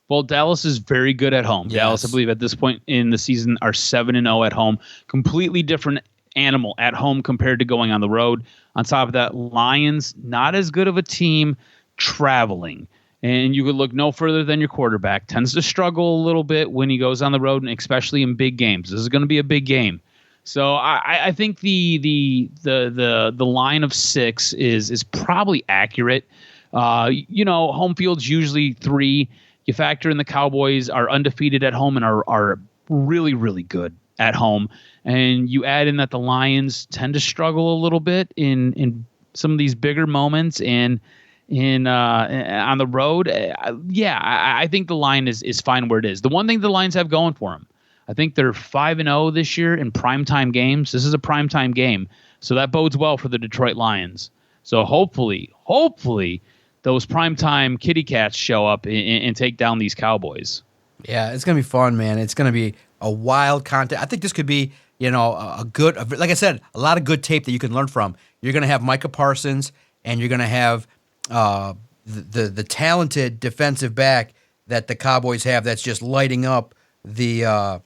Well, Dallas is very good at home. Yes. Dallas, I believe, at this point in the season are 7-0 at home. Completely different animal at home compared to going on the road. On top of that, Lions, not as good of a team traveling. And you could look no further than your quarterback. Tends to struggle a little bit when he goes on the road, and especially in big games. This is going to be a big game. So I think the line of 6 is probably accurate. Home field's usually 3. You factor in the Cowboys are undefeated at home and are really, really good at home. And you add in that the Lions tend to struggle a little bit in some of these bigger moments and on the road. I think the line is fine where it is. The one thing the Lions have going for them, I think they're 5-0 this year in primetime games. This is a primetime game, so that bodes well for the Detroit Lions. So hopefully those primetime kitty cats show up and take down these Cowboys. Yeah, it's going to be fun, man. It's going to be a wild contest. I think this could be, a good, like I said, a lot of good tape that you can learn from. You're going to have Micah Parsons, and you're going to have the talented defensive back that the Cowboys have that's just lighting up the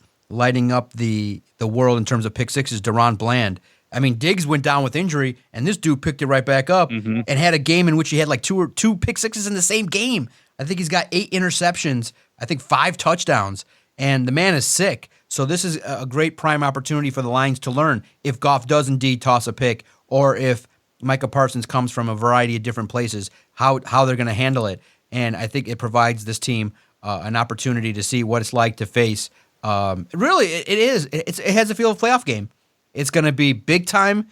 world in terms of pick sixes, Deron Bland. I mean, Diggs went down with injury, and this dude picked it right back up and had a game in which he had like two pick sixes in the same game. I think he's got 8 interceptions, I think 5 touchdowns, and the man is sick. So this is a great prime opportunity for the Lions to learn if Goff does indeed toss a pick, or if Micah Parsons comes from a variety of different places, how they're going to handle it. And I think it provides this team an opportunity to see what it's like to face. Really, it has a feel of a playoff game. It's going to be big time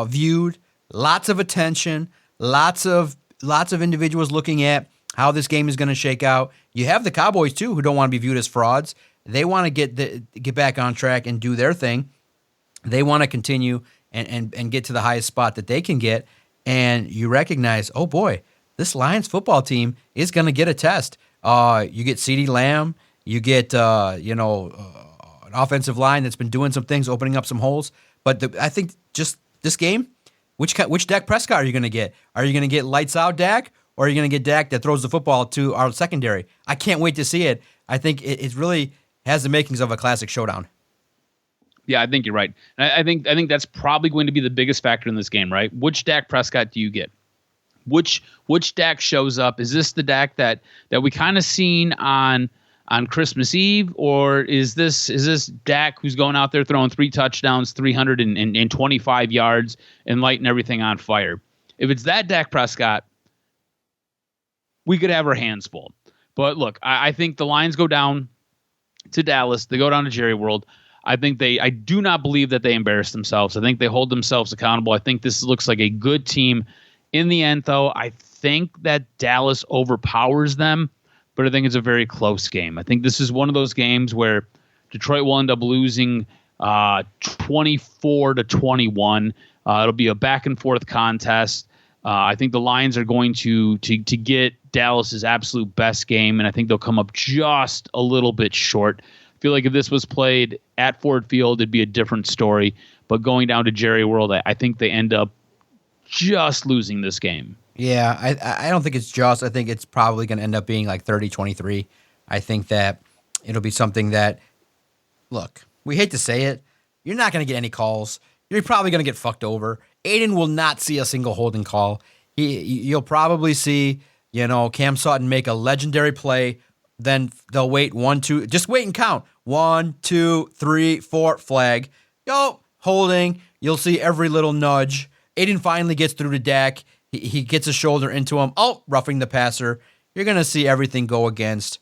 viewed, lots of attention, lots of individuals looking at how this game is going to shake out. You have the Cowboys too, who don't want to be viewed as frauds. They want to get back on track and do their thing. They want to continue and get to the highest spot that they can get. And you recognize, oh boy, this Lions football team is going to get a test. You get CeeDee Lamb, you get an offensive line that's been doing some things, opening up some holes. But I think just this game, which Dak Prescott are you going to get? Are you going to get lights out Dak, or are you going to get Dak that throws the football to our secondary? I can't wait to see it. I think it really has the makings of a classic showdown. Yeah, I think you're right. And I think that's probably going to be the biggest factor in this game, right? Which Dak Prescott do you get? Which Dak shows up? Is this the Dak that we kind of seen on Christmas Eve, or is this Dak who's going out there throwing 3 touchdowns, 325 yards, and lighting everything on fire? If it's that Dak Prescott, we could have our hands full. But look, I think the Lions go down to Dallas. They go down to Jerry World. I do not believe that they embarrass themselves. I think they hold themselves accountable. I think this looks like a good team. In the end, though, I think that Dallas overpowers them, but I think it's a very close game. I think this is one of those games where Detroit will end up losing 24-21. It'll be a back-and-forth contest. I think the Lions are going to get Dallas's absolute best game, and I think they'll come up just a little bit short. I feel like if this was played at Ford Field, it'd be a different story. But going down to Jerry World, I think they end up just losing this game. Yeah, I don't think it's just. I think it's probably going to end up being like 30-23. I think that it'll be something that, look, we hate to say it, you're not going to get any calls. You're probably going to get fucked over. Aiden will not see a single holding call. You'll probably see, Cam Sutton make a legendary play. Then they'll wait 1, 2, just wait and count. 1, 2, 3, 4, flag. Holding. You'll see every little nudge. Aiden finally gets through to Dak. He gets a shoulder into him. Roughing the passer. You're going to see everything go against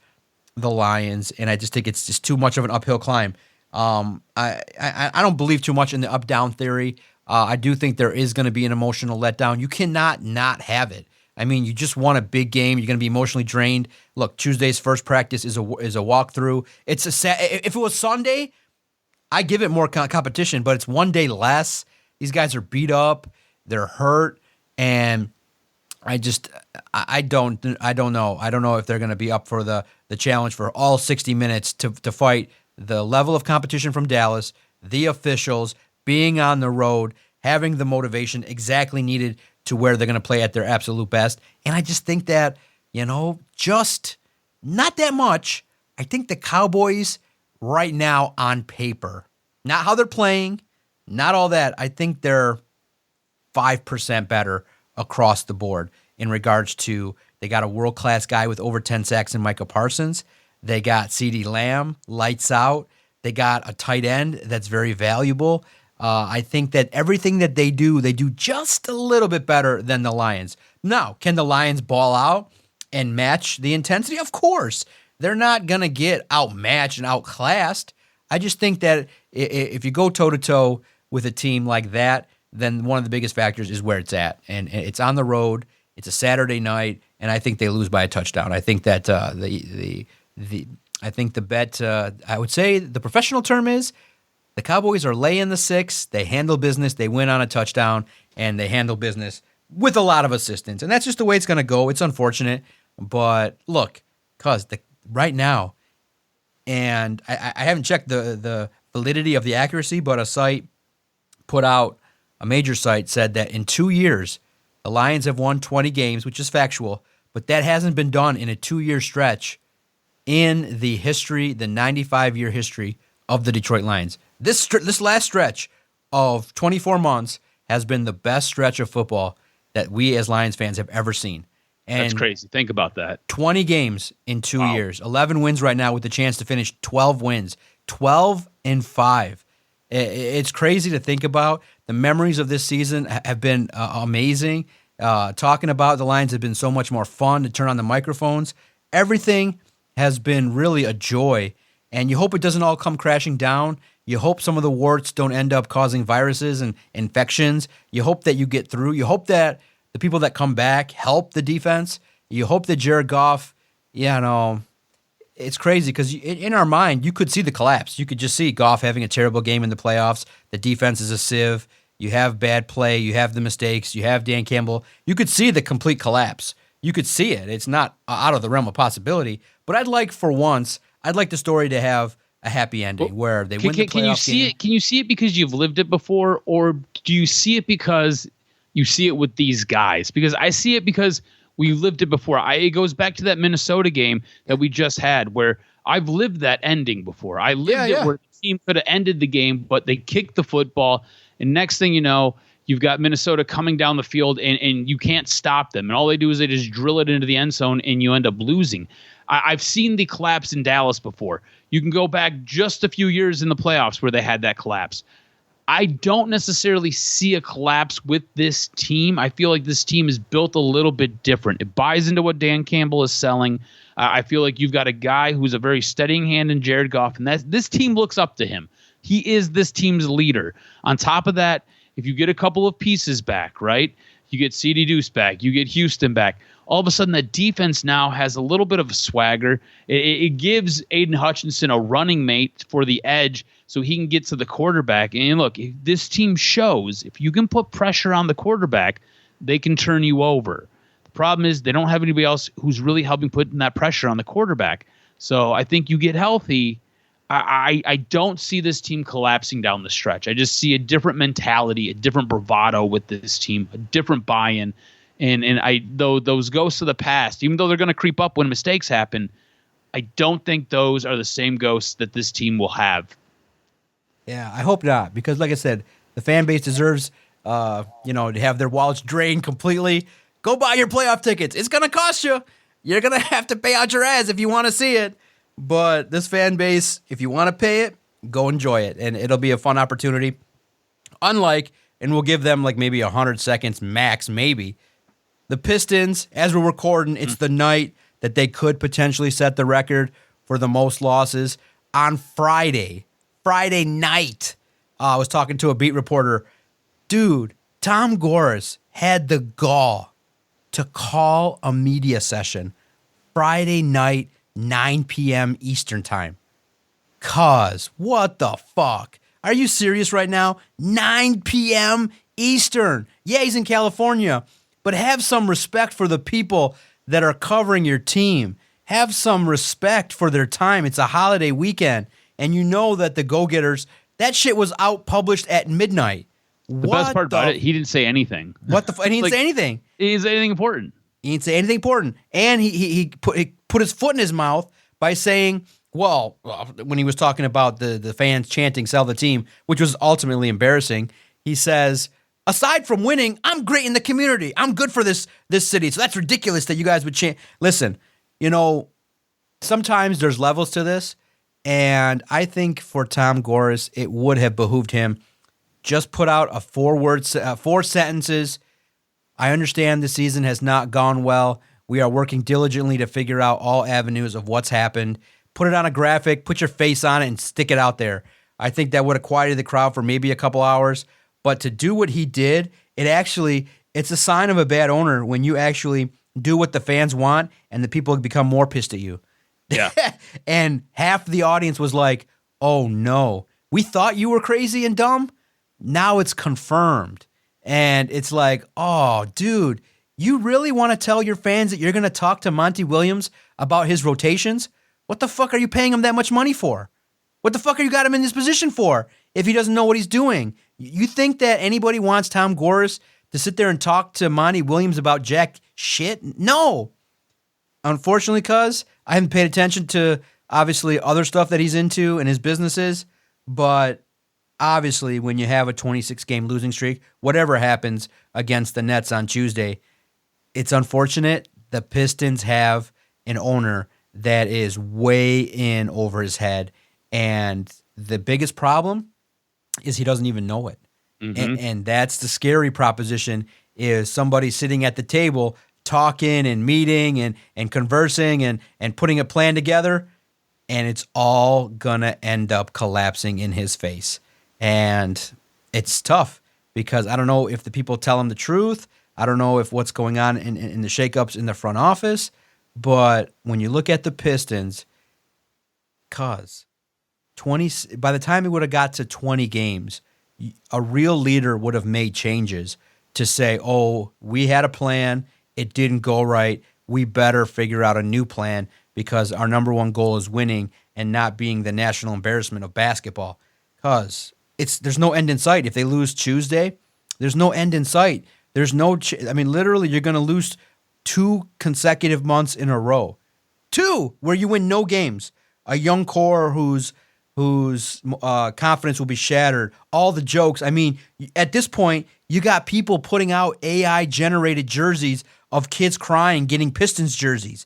the Lions, and I just think it's just too much of an uphill climb. I don't believe too much in the up-down theory. I do think there is going to be an emotional letdown. You cannot not have it. I mean, you just won a big game. You're going to be emotionally drained. Look, Tuesday's first practice is a walkthrough. It's if it was Sunday, I give it more competition, but it's one day less. These guys are beat up. They're hurt, and I don't know. I don't know if they're going to be up for the challenge for all 60 minutes to fight the level of competition from Dallas, the officials, being on the road, having the motivation exactly needed to where they're going to play at their absolute best. And I just think that, just not that much. I think the Cowboys right now on paper, not how they're playing, not all that. I think they're 5% better across the board in regards to they got a world-class guy with over 10 sacks in Micah Parsons. They got CeeDee Lamb, lights out. They got a tight end that's very valuable. I think that everything that they do just a little bit better than the Lions. Now, can the Lions ball out and match the intensity? Of course. They're not going to get outmatched and outclassed. I just think that if you go toe-to-toe with a team like that, then one of the biggest factors is where it's at. And it's on the road. It's a Saturday night, and I think they lose by a touchdown. I think that I think the bet, I would say the professional term is the Cowboys are laying the 6. They handle business. They win on a touchdown, and they handle business with a lot of assistance. And that's just the way it's going to go. It's unfortunate. But look, because right now, and I haven't checked the validity of the accuracy, but a site put out, a major site said that in 2 years, the Lions have won 20 games, which is factual, but that hasn't been done in a 2-year stretch in the history, the 95-year history of the Detroit Lions. This last stretch of 24 months has been the best stretch of football that we as Lions fans have ever seen. And that's crazy. Think about that. 20 games in 2 years. 11 wins right now with the chance to finish 12 wins. 12-5. It's crazy to think about. The memories of this season have been amazing. Talking about the Lions have been so much more fun to turn on the microphones. Everything has been really a joy, and you hope it doesn't all come crashing down. You hope some of the warts don't end up causing viruses and infections. You hope that you get through. You hope that the people that come back help the defense. You hope that Jared Goff, it's crazy because in our mind, you could see the collapse. You could just see Goff having a terrible game in the playoffs. The defense is a sieve. You have bad play. You have the mistakes. You have Dan Campbell. You could see the complete collapse. You could see it. It's not out of the realm of possibility. But I'd like the story to have a happy ending where they win the playoff Can you see game. it? Can you see it because you've lived it before, or do you see it because you see it with these guys? Because I see it because we lived it before. It goes back to that Minnesota game that we just had, where I've lived that ending before. I lived it where the team could have ended the game, but they kicked the football, and next thing you know, You've got Minnesota coming down the field, and you can't stop them. And all they do is they just drill it into the end zone, and you end up losing. I've seen the collapse in Dallas before. You can go back just a few years in the playoffs where they had that collapse. I don't necessarily see a collapse with this team. I feel like this team is built a little bit different. It buys into what Dan Campbell is selling. I feel like you've got a guy who's a very steadying hand in Jared Goff, and this team looks up to him. He is this team's leader. On top of that, if you get a couple of pieces back, right? You get C.D. Deuce back. You get Houston back. All of a sudden, the defense now has a little bit of a swagger. It gives Aiden Hutchinson a running mate for the edge so he can get to the quarterback. And look, if this team shows, if you can put pressure on the quarterback, they can turn you over. The problem is they don't have anybody else who's really helping putting that pressure on the quarterback. So I think you get healthy. I don't see this team collapsing down the stretch. I just see a different mentality, a different bravado with this team, a different buy-in. And those ghosts of the past, even though they're going to creep up when mistakes happen, I don't think those are the same ghosts that this team will have. Yeah, I hope not, because like I said, the fan base deserves, to have their wallets drained completely. Go buy your playoff tickets. It's going to cost you. You're going to have to pay out your ass if you want to see it. But this fan base, if you want to pay it, go enjoy it, and it'll be a fun opportunity. Unlike, and we'll give them like maybe 100 seconds max, maybe. The Pistons, as we're recording, it's the night that they could potentially set the record for the most losses. On Friday night, I was talking to a beat reporter. Dude, Tom Gores had the gall to call a media session Friday night, 9 p.m. Eastern time. Cause, what the fuck? Are you serious right now? 9 p.m. Eastern. Yeah, he's in California. But have some respect for the people that are covering your team. Have some respect for their time. It's a holiday weekend. And you know that the Go-Getters, that shit was out published at midnight. The best part about it, he didn't say anything. What the fuck? And he didn't say anything. He didn't say anything important. He didn't say anything important. And he put his foot in his mouth by saying, well, when he was talking about the fans chanting, sell the team, which was ultimately embarrassing, he says, aside from winning, I'm great in the community. I'm good for this city. So that's ridiculous that you guys would chant. Listen, sometimes there's levels to this. And I think for Tom Gores, it would have behooved him just put out a 4 sentences. I understand the season has not gone well. We are working diligently to figure out all avenues of what's happened. Put it on a graphic, put your face on it, and stick it out there. I think that would have quieted the crowd for maybe a couple hours. But to do what he did, it's a sign of a bad owner when you actually do what the fans want and the people become more pissed at you. Yeah. And half the audience was like, oh no, we thought you were crazy and dumb. Now it's confirmed. And it's like, oh, dude, you really want to tell your fans that you're going to talk to Monty Williams about his rotations? What the fuck are you paying him that much money for? What the fuck are you got him in this position for if he doesn't know what he's doing? You think that anybody wants Tom Gores to sit there and talk to Monty Williams about jack shit? No. Unfortunately, cuz I haven't paid attention to, obviously, other stuff that he's into and his businesses, but obviously when you have a 26-game losing streak, whatever happens against the Nets on Tuesday, it's unfortunate. The Pistons have an owner that is way in over his head, and the biggest problem is he doesn't even know it. Mm-hmm. And that's the scary proposition, is somebody sitting at the table talking and meeting and conversing and putting a plan together, and it's all gonna end up collapsing in his face. And it's tough because I don't know if the people tell him the truth. I don't know if what's going on in the shakeups in the front office. But when you look at the Pistons, by the time he would have got to 20 games, a real leader would have made changes to say, oh, we had a plan. It didn't go right. We better figure out a new plan because our number one goal is winning and not being the national embarrassment of basketball. Because there's no end in sight. If they lose Tuesday, there's no end in sight. There's no literally, you're going to lose 2 consecutive months in a row. 2 where you win no games. A young core who's whose confidence will be shattered. All the jokes. I mean, at this point, you got people putting out AI-generated jerseys of kids crying, getting Pistons jerseys.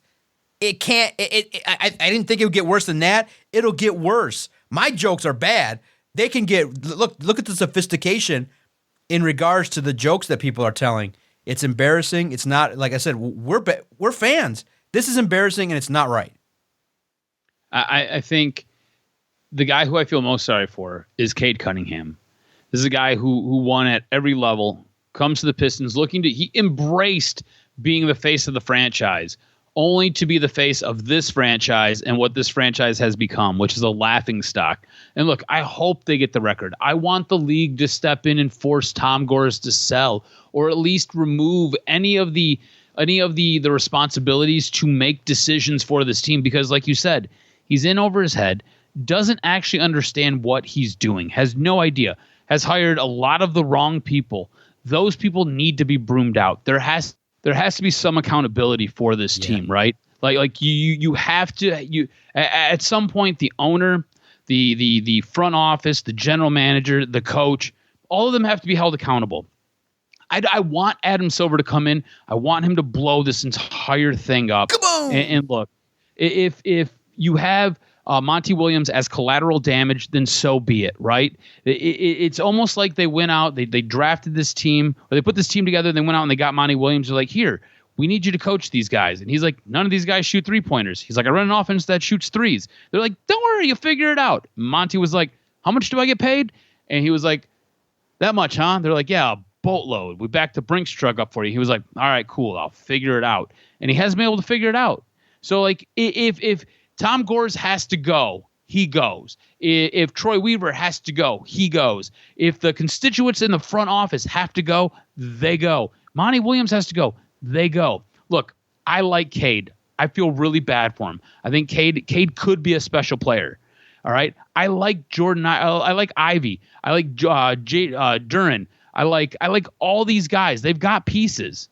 It can't. I didn't think it would get worse than that. It'll get worse. My jokes are bad. They can get. Look at the sophistication in regards to the jokes that people are telling. It's embarrassing. It's not, like I said, we're fans. This is embarrassing and it's not right. I think the guy who I feel most sorry for is Cade Cunningham. This is a guy who won at every level, comes to the Pistons he embraced being the face of the franchise, only to be the face of this franchise and what this franchise has become, which is a laughingstock. And look, I hope they get the record. I want the league to step in and force Tom Gores to sell, or at least remove any of the responsibilities to make decisions for this team, because like you said, he's in over his head, doesn't actually understand what he's doing, has no idea, has hired a lot of the wrong people. Those people need to be broomed out. There has to be some accountability for this team, right? Like you have to at some point, the owner, the front office, the general manager, the coach, all of them have to be held accountable. I want Adam Silver to come in. I want him to blow this entire thing up. And look, if you have Monty Williams as collateral damage, then so be it, right? It's almost like they went out, they drafted this team, or they put this team together, and they went out and they got Monty Williams. They're like, here, we need you to coach these guys. And he's like, none of these guys shoot three-pointers. He's like, I run an offense that shoots threes. They're like, don't worry, you'll figure it out. Monty was like, how much do I get paid? And he was like, that much, huh? They're like, yeah, a boatload. We backed the Brinks truck up for you. He was like, all right, cool, I'll figure it out. And he hasn't been able to figure it out. So, like, if Tom Gores has to go, he goes. If Troy Weaver has to go, he goes. If the constituents in the front office have to go, they go. Monty Williams has to go, they go. Look, I like Cade. I feel really bad for him. I think Cade could be a special player. All right. I like Jordan. I like Ivy. I like Duran. I like all these guys. They've got pieces,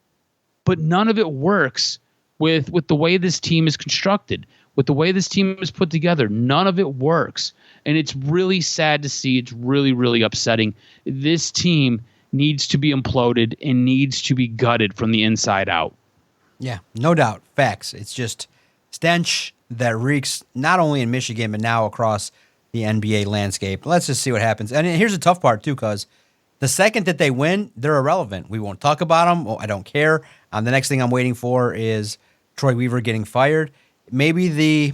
but none of it works with the way this team is constructed. With the way this team is put together, none of it works. And it's really sad to see. It's really, really upsetting. This team needs to be imploded and needs to be gutted from the inside out. Yeah, no doubt. Facts. It's just stench that reeks not only in Michigan, but now across the NBA landscape. Let's just see what happens. And here's the tough part, too, because the second that they win, they're irrelevant. We won't talk about them. Oh, I don't care. The next thing I'm waiting for is Troy Weaver getting fired. Maybe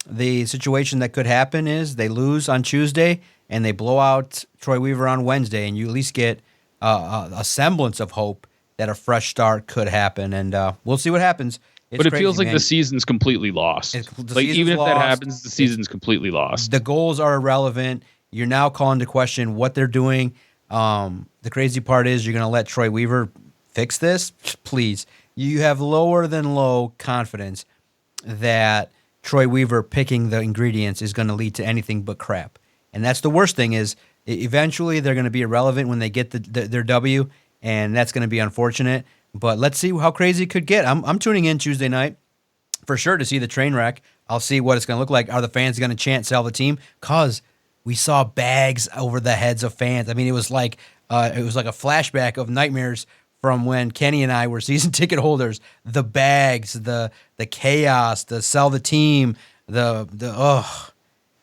the situation that could happen is they lose on Tuesday and they blow out Troy Weaver on Wednesday, and you at least get a semblance of hope that a fresh start could happen. And we'll see what happens. But it feels like the season's completely lost. Like, even if that happens, the season's completely lost. The goals are irrelevant. You're now calling to question what they're doing. The crazy part is you're going to let Troy Weaver fix this? Please. You have lower than low confidence that Troy Weaver picking the ingredients is going to lead to anything but crap. And that's the worst thing is eventually they're going to be irrelevant when they get their W, and that's going to be unfortunate. But let's see how crazy it could get. I'm tuning in Tuesday night for sure to see the train wreck. I'll see what it's going to look like. Are the fans going to chant sell the team? Because we saw bags over the heads of fans. I mean, it was like a flashback of nightmares from when Kenny and I were season ticket holders. The bags, the chaos, the sell the team,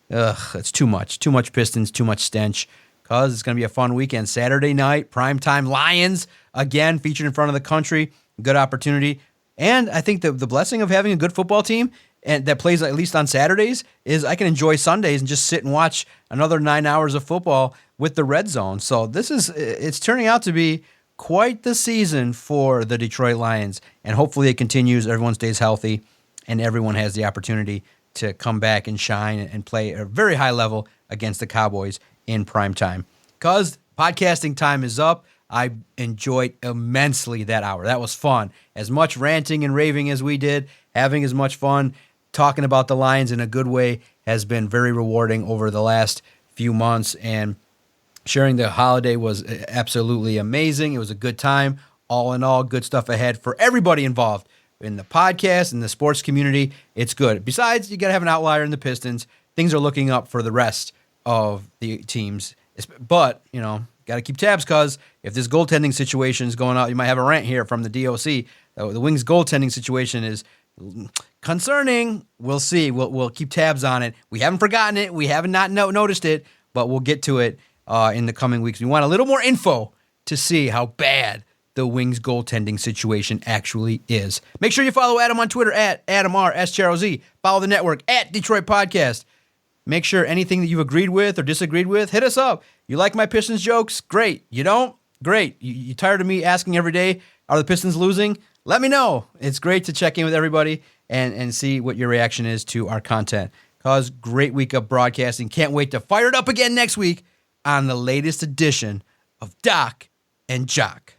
it's too much Pistons, too much stench. Cause it's gonna be a fun weekend. Saturday night, primetime Lions again featured in front of the country. Good opportunity, and I think the blessing of having a good football team and that plays at least on Saturdays is I can enjoy Sundays and just sit and watch another 9 hours of football with the red zone. So it's turning out to be quite the season for the Detroit Lions, and hopefully it continues. Everyone stays healthy, and everyone has the opportunity to come back and shine and play at a very high level against the Cowboys in prime time. Because podcasting time is up, I enjoyed immensely that hour. That was fun. As much ranting and raving as we did, having as much fun, talking about the Lions in a good way has been very rewarding over the last few months, and sharing the holiday was absolutely amazing. It was a good time. All in all, good stuff ahead for everybody involved in the podcast and the sports community. It's good. Besides, you got to have an outlier in the Pistons. Things are looking up for the rest of the teams. But, got to keep tabs because if this goaltending situation is going out, you might have a rant here from the DOC. The Wings goaltending situation is concerning. We'll see. We'll keep tabs on it. We haven't forgotten it. We haven't not noticed it, but we'll get to it in the coming weeks. We want a little more info to see how bad the Wings goaltending situation actually is. Make sure you follow Adam on Twitter at AdamRSCHROZ. Follow the network at Detroit Podcast. Make sure anything that you've agreed with or disagreed with, hit us up. You like my Pistons jokes? Great. You don't? Great. You tired of me asking every day, are the Pistons losing? Let me know. It's great to check in with everybody and see what your reaction is to our content. Cause great week of broadcasting. Can't wait to fire it up again next week on the latest edition of Doc and Jock.